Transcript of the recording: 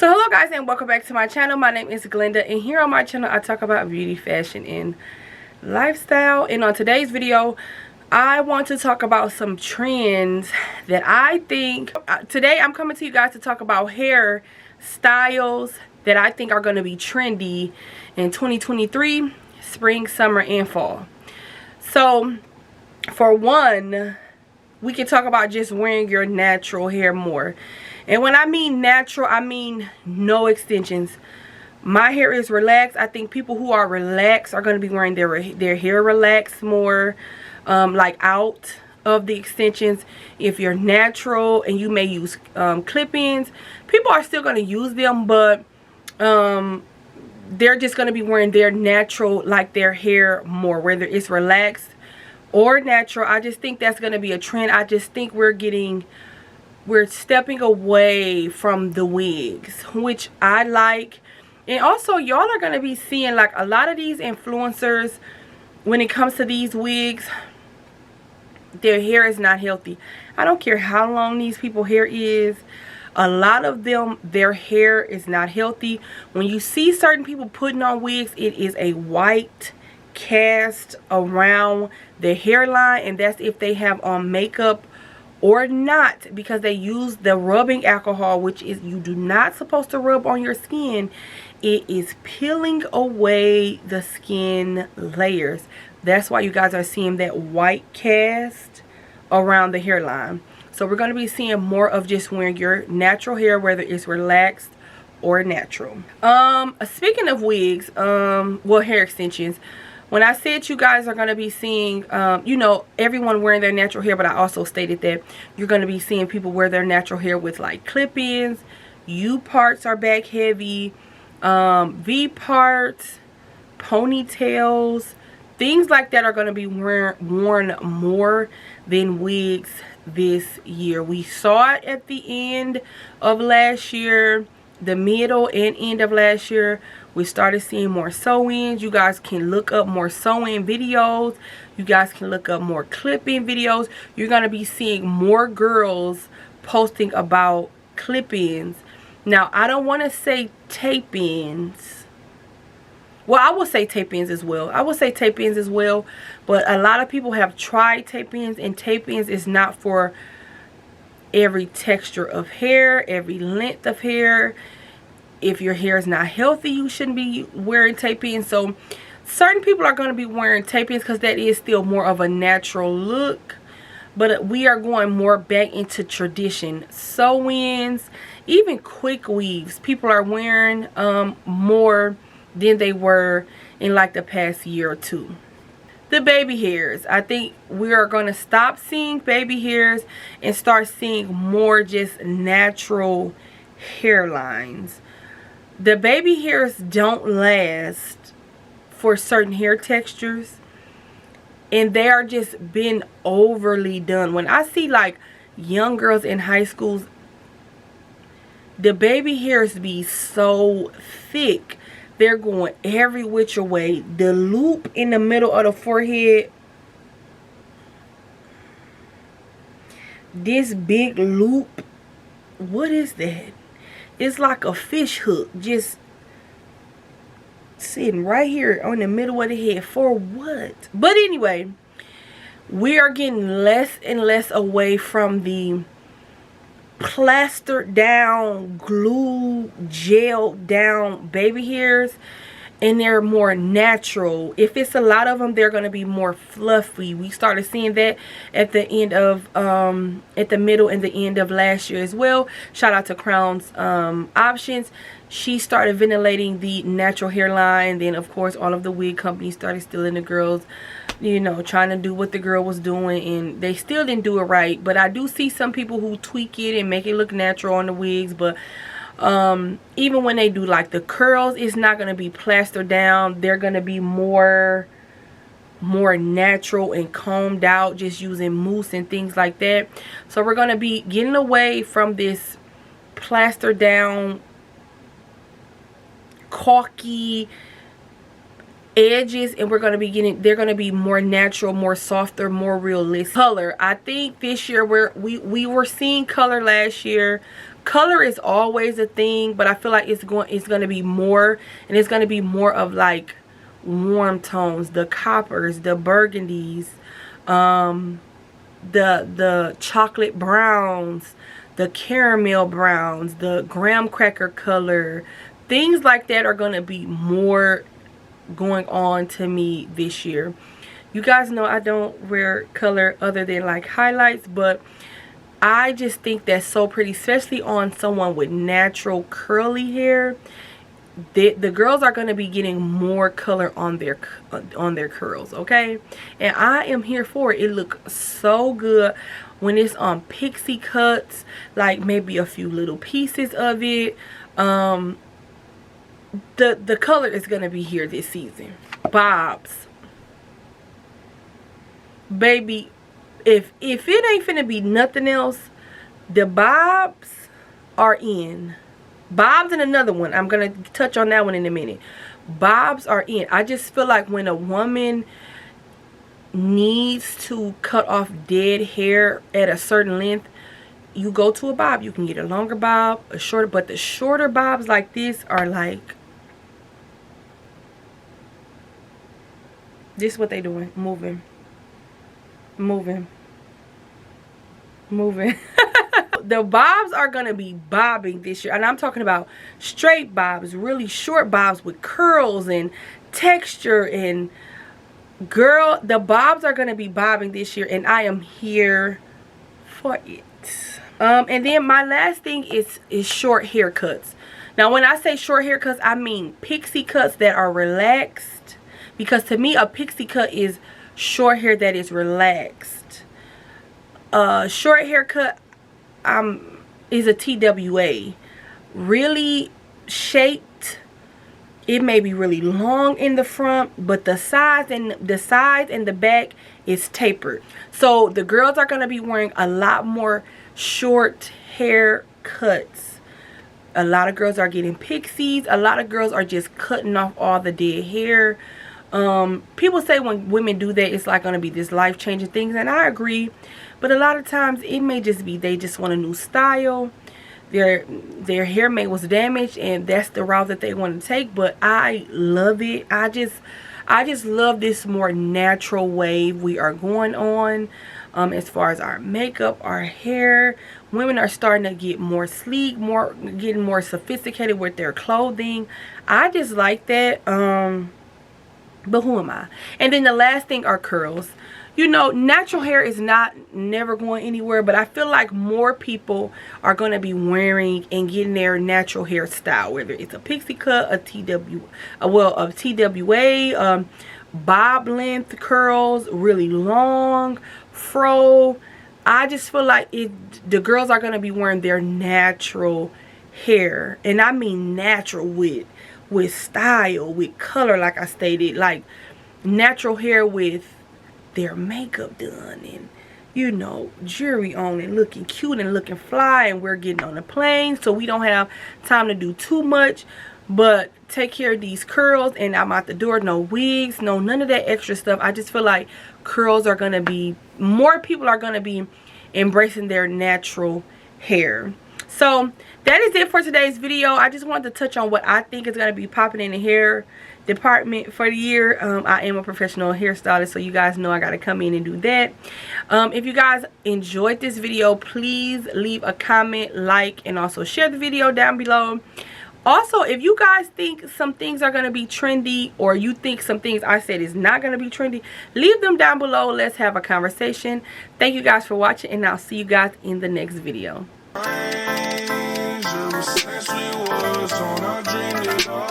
So hello guys, and welcome back to my channel. My name is Glinda, and here on my channel I talk about beauty, fashion, and lifestyle. And on today's video I want to talk about some trends that I think today I'm coming to you guys to talk about hair styles that I think are going to be trendy in 2023, spring, summer, and fall. So for one, we can talk about just wearing your natural hair more. And when I mean natural, I mean no extensions. My hair is relaxed. I think people who are relaxed are going to be wearing their hair relaxed more, like out of the extensions. If you're natural and you may use clip-ins, people are still going to use them, but they're just going to be wearing their natural, like their hair more, whether it's relaxed or natural. I just think that's going to be a trend. I just think we're stepping away from the wigs, which I like. And also, y'all are going to be seeing like a lot of these influencers, when it comes to these wigs, their hair is not healthy. I don't care how long these people's hair is. A lot of them, their hair is not healthy. When you see certain people putting on wigs, it is a white cast around the hairline, and that's if they have on makeup or not, because they use the rubbing alcohol, which is, you do not supposed to rub on your skin. It is peeling away the skin layers. That's why you guys are seeing that white cast around the hairline. So we're going to be seeing more of just wearing your natural hair, whether it's relaxed or natural. Speaking of wigs, well, hair extensions, when I said you guys are going to be seeing, you know, everyone wearing their natural hair, but I also stated that you're going to be seeing people wear their natural hair with like clip-ins. U parts are back heavy. V parts, ponytails, things like that are going to be worn more than wigs this year. We saw it at the end of last year, the middle and end of last year. We started seeing more sew-ins. You guys can look up more sew-in videos. You guys can look up more clip-in videos. You're going to be seeing more girls posting about clip-ins. Now, I don't want to say tape-ins. Well, I will say tape-ins as well. I will say tape-ins as well. But a lot of people have tried tape-ins, and tape-ins is not for every texture of hair, every length of hair. If your hair is not healthy, you shouldn't be wearing tape-ins. So certain people are going to be wearing tape-ins because that is still more of a natural look. But we are going more back into tradition. Sew-ins, even quick weaves, people are wearing more than they were in like the past year or two. The baby hairs, I think we are going to stop seeing baby hairs and start seeing more just natural hairlines. The baby hairs don't last for certain hair textures, and they are just been overly done. When I see like young girls in high schools, the baby hairs be so thick, they're going every which way. The loop in the middle of the forehead, this big loop, what is that? It's like a fish hook just sitting right here on the middle of the head. For what? But anyway, we are getting less and less away from the plastered down, glue, gel down baby hairs, and they're more natural. If it's a lot of them, they're going to be more fluffy. We started seeing that at the end of at the middle and the end of last year as well. Shout out to Crown's Options. She started ventilating the natural hairline. Then of course all of the wig companies started stealing the girls, you know, trying to do what the girl was doing, and they still didn't do it right. But I do see some people who tweak it and make it look natural on the wigs. But even when they do like the curls, it's not going to be plastered down. They're going to be more natural and combed out, just using mousse and things like that. So we're going to be getting away from this plastered down, caulky edges, and we're going to be getting, they're going to be more natural, more softer, more realistic. Color, I think this year we were seeing color last year. color is always a thing, but I feel like it's going to be more, and it's going to be more of like warm tones, the coppers, the burgundies, the chocolate browns, the caramel browns, the graham cracker color. Things like that are going to be more going on to me this year. You guys know I don't wear color other than like highlights, but I just think that's so pretty, especially on someone with natural curly hair. The girls are going to be getting more color on their curls, okay? And I am here for it. It looks so good when it's on pixie cuts, like maybe a few little pieces of it. The color is going to be here this season. Bobs, baby, if it ain't finna be nothing else, the bobs are in. Bobs and another one, I'm gonna touch on that one in a minute. Bobs are in. I just feel like when a woman needs to cut off dead hair at a certain length, you go to a bob. You can get a longer bob, a shorter, but the shorter bobs like this are like, this is what they doing, moving. The bobs are gonna be bobbing this year, and I'm talking about straight bobs, really short bobs with curls and texture. And girl, the bobs are gonna be bobbing this year, and I am here for it. And then my last thing is short haircuts. Now when I say short haircuts, I mean pixie cuts that are relaxed, because to me a pixie cut is short hair that is relaxed. Short haircut is a TWA. Really shaped. It may be really long in the front, but the sides and the back is tapered. So the girls are going to be wearing a lot more short hair cuts. A lot of girls are getting pixies. A lot of girls are just cutting off all the dead hair. People say when women do that, it's like going to be this life-changing thing, and I agree. But a lot of times it may just be they just want a new style. Their hair may was damaged, and that's the route that they want to take. But I love it. I just love this more natural wave we are going on. As far as our makeup, our hair, women are starting to get more sleek, getting more sophisticated with their clothing. I just like that. But who am I? And then the last thing are curls. You know, natural hair is never going anywhere, but I feel like more people are going to be wearing and getting their natural hairstyle, whether it's a pixie cut, a TWA, bob length curls, really long, fro. I just feel like the girls are going to be wearing their natural hair, and I mean natural with style, with color, like I stated, like natural hair with their makeup done and, you know, jewelry on and looking cute and looking fly. And we're getting on a plane, so we don't have time to do too much but take care of these curls, and I'm out the door. No wigs, no none of that extra stuff. I just feel like curls are gonna be, more people are gonna be embracing their natural hair. So that is it for today's video. I just wanted to touch on what I think is going to be popping in the hair department for the year. I am a professional hairstylist, so you guys know I got to come in and do that. If you guys enjoyed this video, please leave a comment, like, and also share the video down below. Also, if you guys think some things are going to be trendy, or you think some things I said is not going to be trendy, leave them down below. Let's have a conversation. Thank you guys for watching, and I'll see you guys in the next video. Since we was on, I dreamed it all.